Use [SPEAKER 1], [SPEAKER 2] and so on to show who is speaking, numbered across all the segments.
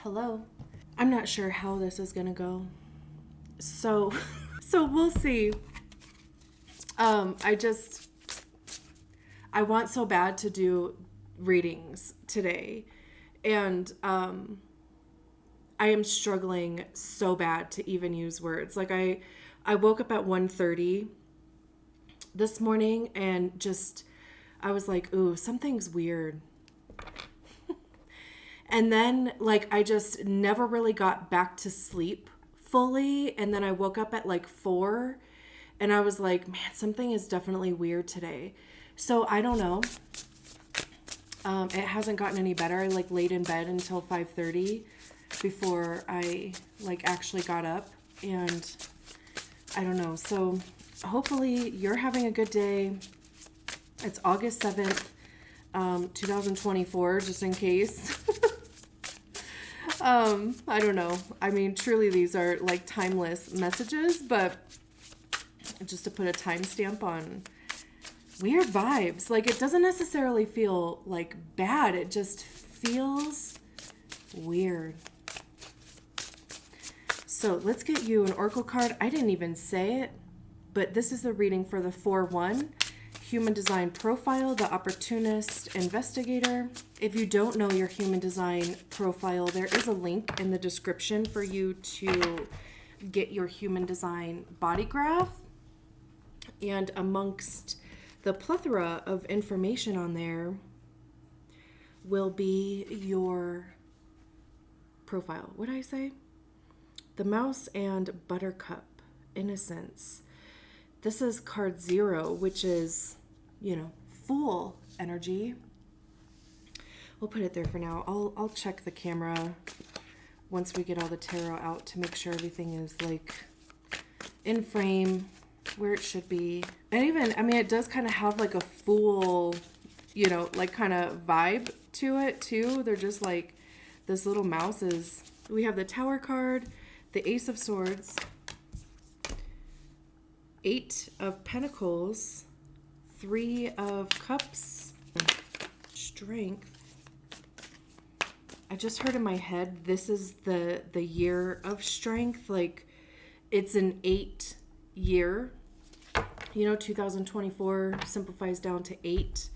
[SPEAKER 1] Hello. I'm not sure how this is gonna go. So so we'll see. I just I want so bad to do readings today. And I am struggling so bad to even use words. Like I woke up at 1:30 this morning and just I was like, ooh, something's weird. And then, like, I just never really got back to sleep fully. And then I woke up at like 4 and I was like, man, something is definitely weird today. So I don't know. It hasn't gotten any better. I like laid in bed until 5:30 before I like actually got up. And I don't know. So hopefully you're having a good day. It's August 7th, 2024, just in case. I don't know. I mean, truly these are like timeless messages, but just to put a timestamp on weird vibes. Like it doesn't necessarily feel like bad. It just feels weird. So let's get you an oracle card. I didn't even say it, but this is the reading for the 4-1. Human design profile, the opportunist investigator. If you don't know your human design profile, there is a link in the description for you to get your human design body graph. And amongst the plethora of information on there will be your profile. What did I say? The mouse and Buttercup, innocence. This is card 0, which is, Fool energy. We'll put it there for now. I'll check the camera once we get all the tarot out to make sure everything is like in frame where it should be. And even, it does kind of have like a fool, like kind of vibe to it too. They're just like, this little mouse is, we have the Tower card, the Ace of Swords, 8 of Pentacles, 3 of Cups, Strength. I just heard in my head, this is the year of strength. Like, it's an 8 year. 2024 simplifies down to 8,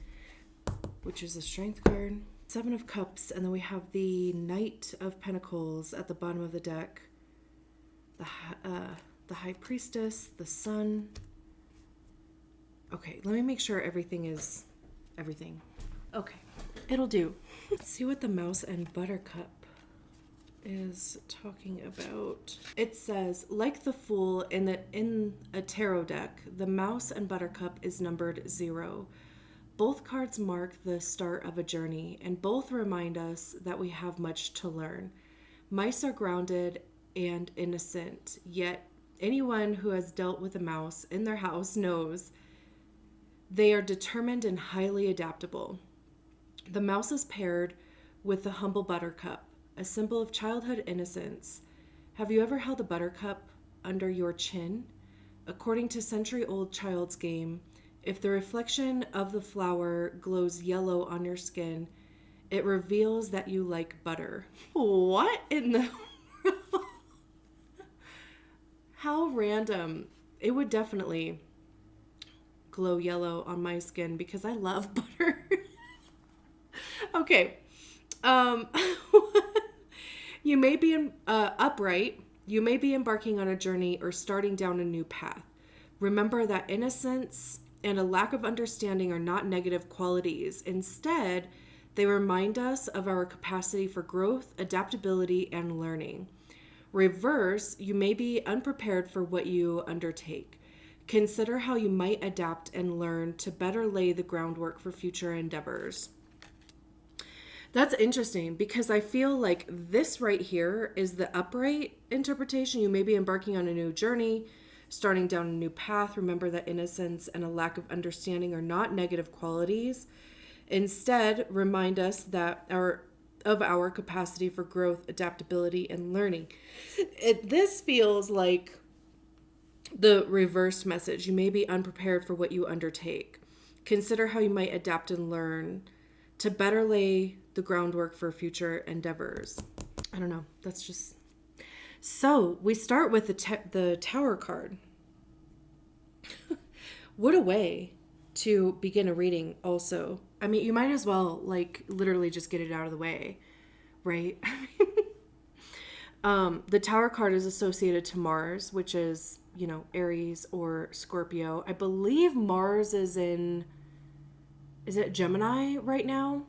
[SPEAKER 1] which is a strength card. 7 of Cups, and then we have the Knight of Pentacles at the bottom of the deck. The High Priestess, the Sun. Okay, let me make sure everything is everything. Okay, it'll do. Let's see what the mouse and Buttercup is talking about. It says, like the Fool in a tarot deck, the mouse and Buttercup is numbered 0. Both cards mark the start of a journey, and both remind us that we have much to learn. Mice are grounded and innocent, yet anyone who has dealt with a mouse in their house knows they are determined and highly adaptable. The mouse is paired with the humble Buttercup, a symbol of childhood innocence. Have you ever held a buttercup under your chin? According to century-old child's game, if the reflection of the flower glows yellow on your skin, it reveals that you like butter. What in the... How random. It would definitely glow yellow on my skin because I love butter. Okay. You may be upright. You may be embarking on a journey or starting down a new path. Remember that innocence and a lack of understanding are not negative qualities. Instead, they remind us of our capacity for growth, adaptability, and learning. Reverse, you may be unprepared for what you undertake. Consider how you might adapt and learn to better lay the groundwork for future endeavors. That's interesting because I feel like this right here is the upright interpretation. You may be embarking on a new journey, starting down a new path. Remember that innocence and a lack of understanding are not negative qualities. Instead, remind us that of our capacity for growth, adaptability, and learning. This feels like the reversed message. You may be unprepared for what you undertake. Consider how you might adapt and learn to better lay the groundwork for future endeavors. I don't know. That's just... So we start with the Tower card. What a way to begin a reading also. I mean, you might as well like literally just get it out of the way, right? The Tower card is associated to Mars, which is, you know, Aries or Scorpio. I believe Mars is it Gemini right now?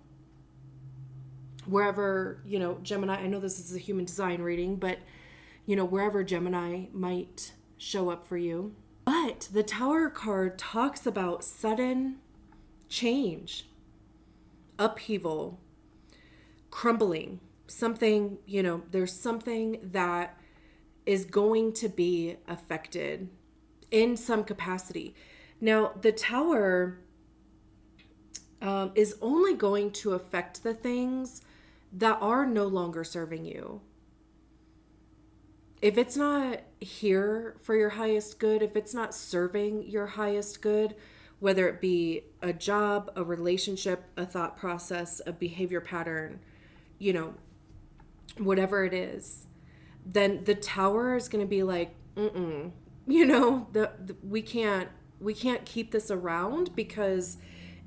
[SPEAKER 1] Wherever, you know, Gemini, I know this is a human design reading, but, you know, wherever Gemini might show up for you. But the Tower card talks about sudden change, upheaval, crumbling, something, you know, there's something that is going to be affected in some capacity. Now, the Tower is only going to affect the things that are no longer serving you. If it's not here for your highest good, if it's not serving your highest good, whether it be a job, a relationship, a thought process, a behavior pattern, you know, whatever it is, then the Tower is going to be like, you know, we can't keep this around because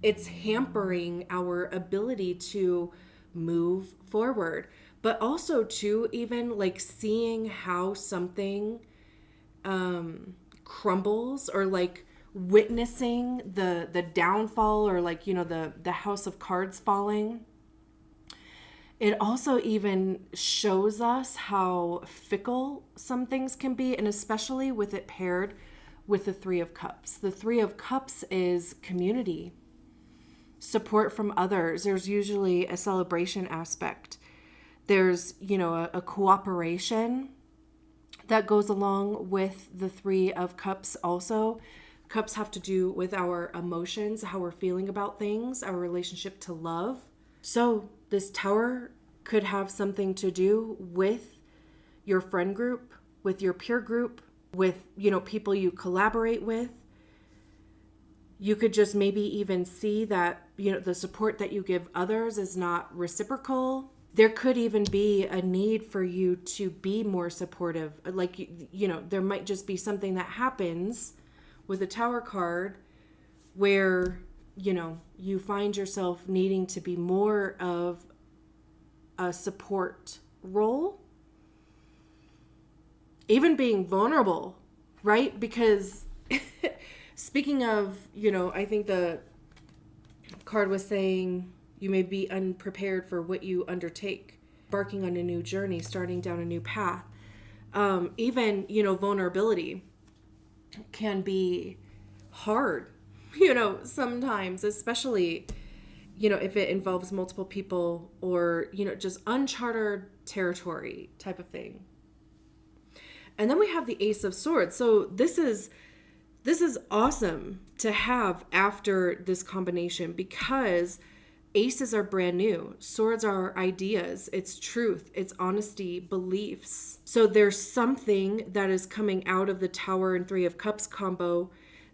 [SPEAKER 1] it's hampering our ability to move forward. But also too, even like seeing how something crumbles, or like witnessing the downfall, or like, you know, the house of cards falling. It also even shows us how fickle some things can be, and especially with it paired with the Three of Cups. The Three of Cups is community, support from others. There's usually a celebration aspect. There's, you know, a cooperation that goes along with the Three of Cups also. Cups have to do with our emotions, how we're feeling about things, our relationship to love. So this Tower could have something to do with your friend group, with your peer group, with, you know, people you collaborate with. You could just maybe even see that, you know, the support that you give others is not reciprocal. There could even be a need for you to be more supportive. Like, you know, there might just be something that happens with the Tower card where, you know, you find yourself needing to be more of a support role. Even being vulnerable, right? Because speaking of, you know, I think the card was saying you may be unprepared for what you undertake, embarking on a new journey, starting down a new path. Even, you know, vulnerability can be hard, you know, sometimes, especially, you know, if it involves multiple people, or, you know, just uncharted territory type of thing. And then we have the Ace of Swords. So this is awesome to have after this combination, because aces are brand new. Swords are ideas. It's truth. It's honesty, beliefs. So there's something that is coming out of the Tower and Three of Cups combo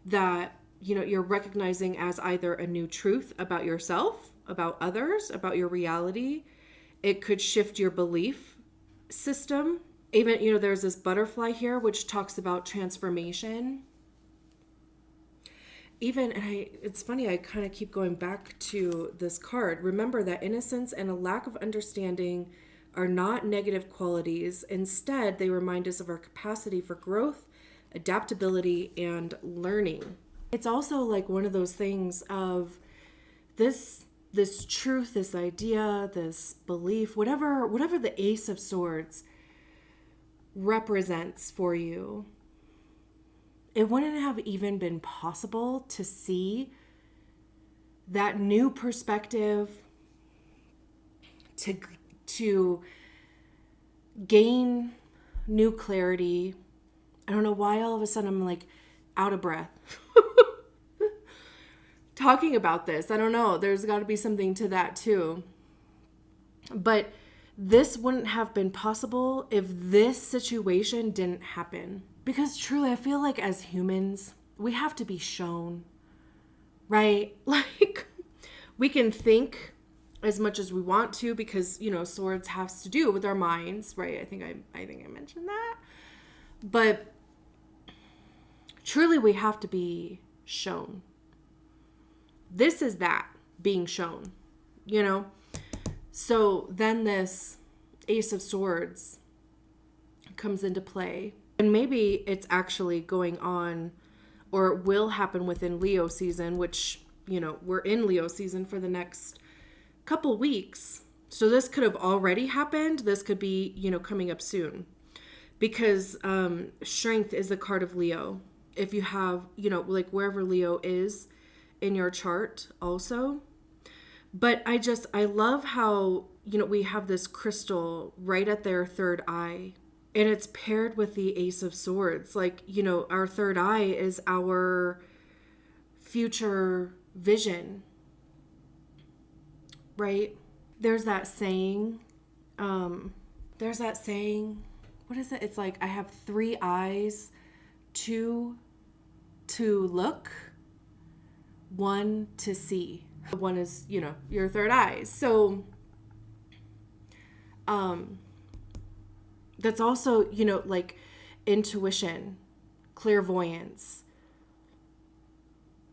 [SPEAKER 1] that, you know, you're recognizing as either a new truth about yourself, about others, about your reality. It could shift your belief system. Even, you know, there's this butterfly here, which talks about transformation. Even, and it's funny, I kind of keep going back to this card. Remember that innocence and a lack of understanding are not negative qualities. Instead, they remind us of our capacity for growth, adaptability, and learning. It's also like one of those things of this truth, this idea, this belief, whatever the Ace of Swords represents for you. It wouldn't have even been possible to see that new perspective, to gain new clarity. I don't know why all of a sudden I'm like out of breath talking about this. I don't know. There's got to be something to that too. But this wouldn't have been possible if this situation didn't happen. Because truly, I feel like as humans, we have to be shown, right? Like, we can think as much as we want to, because, swords has to do with our minds, right? I think I mentioned that. But truly we have to be shown. This is that being shown, So then this Ace of Swords comes into play. And maybe it's actually going on, or it will happen within Leo season, which, we're in Leo season for the next couple weeks. So this could have already happened. This could be, coming up soon. Because strength is the card of Leo. If you have, like wherever Leo is in your chart also. But I love how, we have this crystal right at their third eye. And it's paired with the Ace of Swords. Like, our third eye is our future vision, right? There's that saying, what is it? It's like, I have 3 eyes, 2 to look, 1 to see. 1 is, your third eye. So, that's also, like intuition, clairvoyance.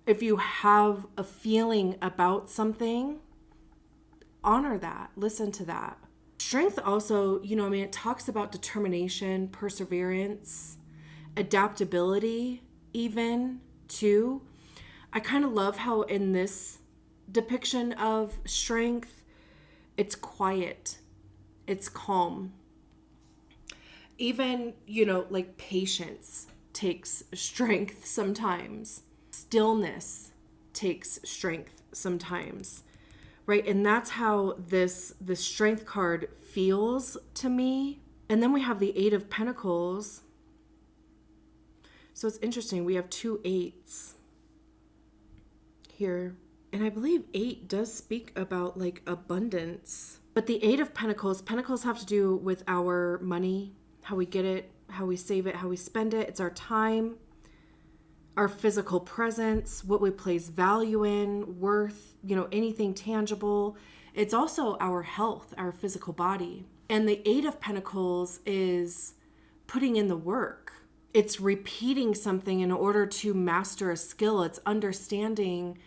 [SPEAKER 1] If you have a feeling about something, honor that, listen to that. Strength also, it talks about determination, perseverance, adaptability, even too. I kind of love how in this depiction of strength, it's quiet, it's calm. Even, like patience takes strength sometimes. Stillness takes strength sometimes, right? And that's how the strength card feels to me. And then we have the 8 of Pentacles. So it's interesting. We have 2 8s here. And I believe 8 does speak about like abundance. But the 8 of Pentacles have to do with our money, how we get it, how we save it, how we spend it. It's our time, our physical presence, what we place value in, worth, anything tangible. It's also our health, our physical body. And the 8 of Pentacles is putting in the work. It's repeating something in order to master a skill. It's understanding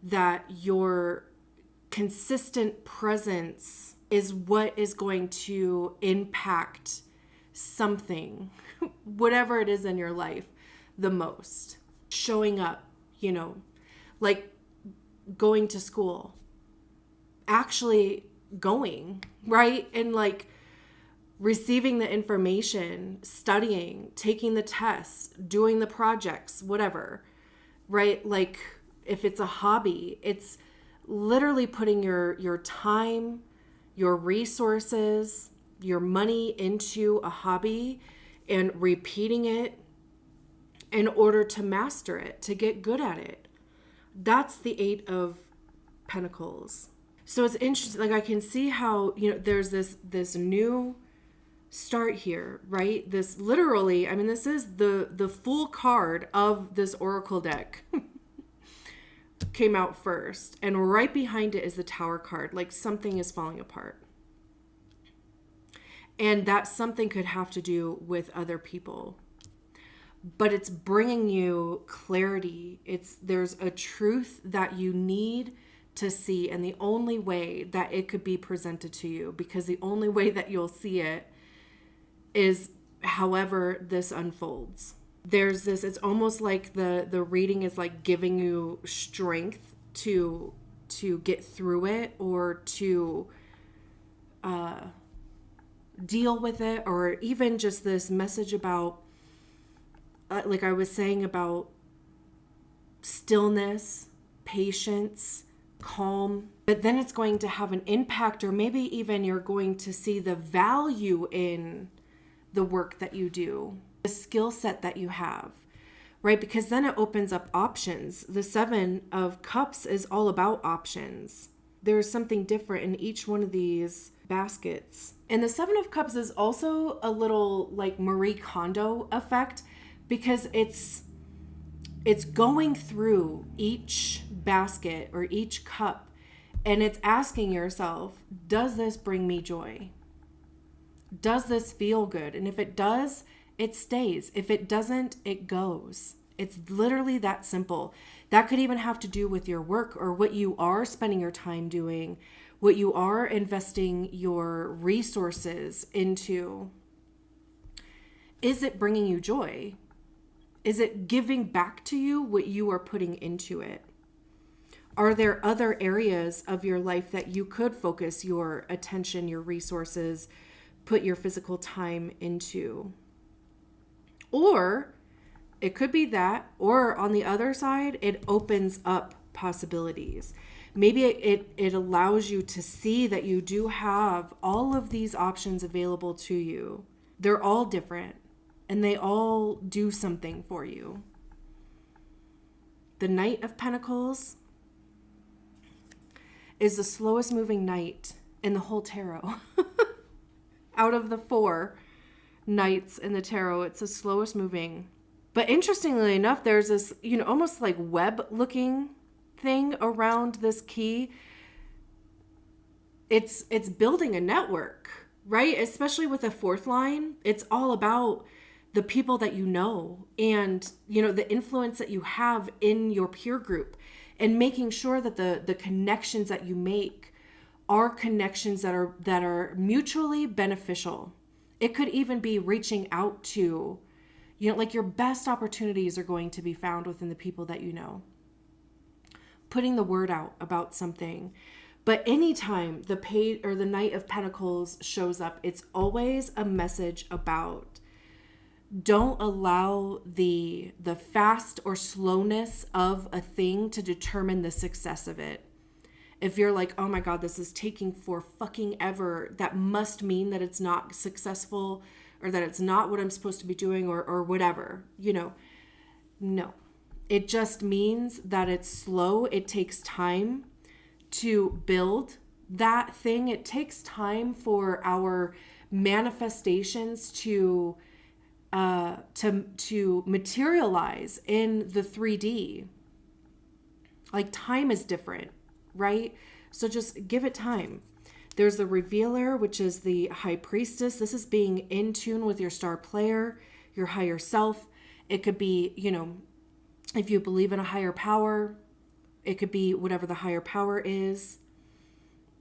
[SPEAKER 1] that your consistent presence is what is going to impact something, whatever it is in your life, the most. Showing up, like going to school, actually going, right? And like receiving the information, studying, taking the tests, doing the projects, whatever, right? Like if it's a hobby, it's literally putting your time, your resources, your money into a hobby and repeating it in order to master it, to get good at it. That's the 8 of Pentacles. So it's interesting. Like I can see how, there's this new start here, right? This literally, this is the full card of this Oracle deck came out first. And right behind it is the Tower card. Like something is falling apart. And that something could have to do with other people. But it's bringing you clarity. There's a truth that you need to see. And the only way that it could be presented to you, because the only way that you'll see it is however this unfolds. There's this, it's almost like the reading is like giving you strength to get through it, or to deal with it, or even just this message about, like I was saying, about stillness, patience, calm. But then it's going to have an impact, or maybe even you're going to see the value in the work that you do, the skill set that you have, right? Because then it opens up options. The 7 of Cups is all about options. There's something different in each one of these baskets. And the 7 of Cups is also a little like Marie Kondo effect, because it's going through each basket or each cup And it's asking yourself, does this bring me joy? Does this feel good? And if it does, it stays. If it doesn't, it goes. It's literally that simple. That could even have to do with your work or what you are spending your time doing, what you are investing your resources into. Is it bringing you joy? Is it giving back to you what you are putting into it? Are there other areas of your life that you could focus your attention, your resources, put your physical time into? Or it could be that, or on the other side, it opens up possibilities. Maybe it allows you to see that you do have all of these options available to you. They're all different and they all do something for you. The Knight of Pentacles is the slowest moving knight in the whole tarot. Out of the 4 knights in the tarot, it's the slowest moving. But interestingly enough, there's this, almost like web looking thing around this key. It's building a network, right? Especially with the 4th line. It's all about the people that you know and, the influence that you have in your peer group, and making sure that the connections that you make are connections that are mutually beneficial. It could even be reaching out to, like your best opportunities are going to be found within the people that you know. Putting the word out about something. But anytime the Page or the Knight of Pentacles shows up, it's always a message about don't allow the fast or slowness of a thing to determine the success of it. If you're like, oh my God, this is taking for fucking ever, that must mean that it's not successful or that it's not what I'm supposed to be doing or whatever, No. It just means that it's slow. It takes time to build that thing. It takes time for our manifestations to materialize in the 3D. Like time is different, right? So just give it time. There's the Revealer, which is the High Priestess. This is being in tune with your star player, your higher self. It could be, if you believe in a higher power, it could be whatever the higher power is.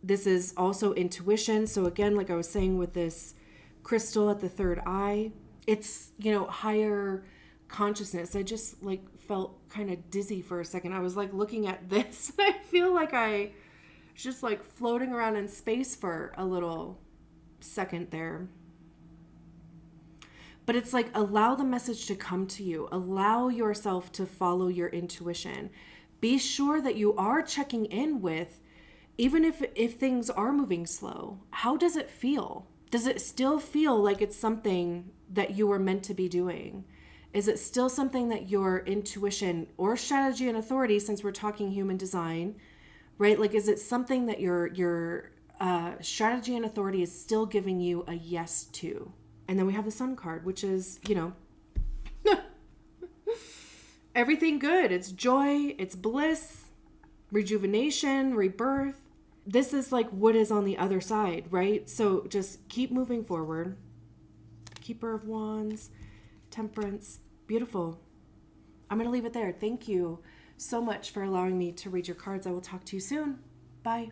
[SPEAKER 1] This is also intuition. So again, like I was saying with this crystal at the 3rd eye, it's, higher consciousness. I just felt kind of dizzy for a second. I was looking at this and I feel like I was just floating around in space for a little second there. But it's allow the message to come to you. Allow yourself to follow your intuition. Be sure that you are checking in with, even if things are moving slow, how does it feel? Does it still feel like it's something that you were meant to be doing? Is it still something that your intuition or strategy and authority, since we're talking human design, right? Is it something that your strategy and authority is still giving you a yes to? And then we have the Sun card, which is, everything good. It's joy, it's bliss, rejuvenation, rebirth. This is what is on the other side, right? So just keep moving forward. Keeper of Wands, Temperance, beautiful. I'm going to leave it there. Thank you so much for allowing me to read your cards. I will talk to you soon. Bye.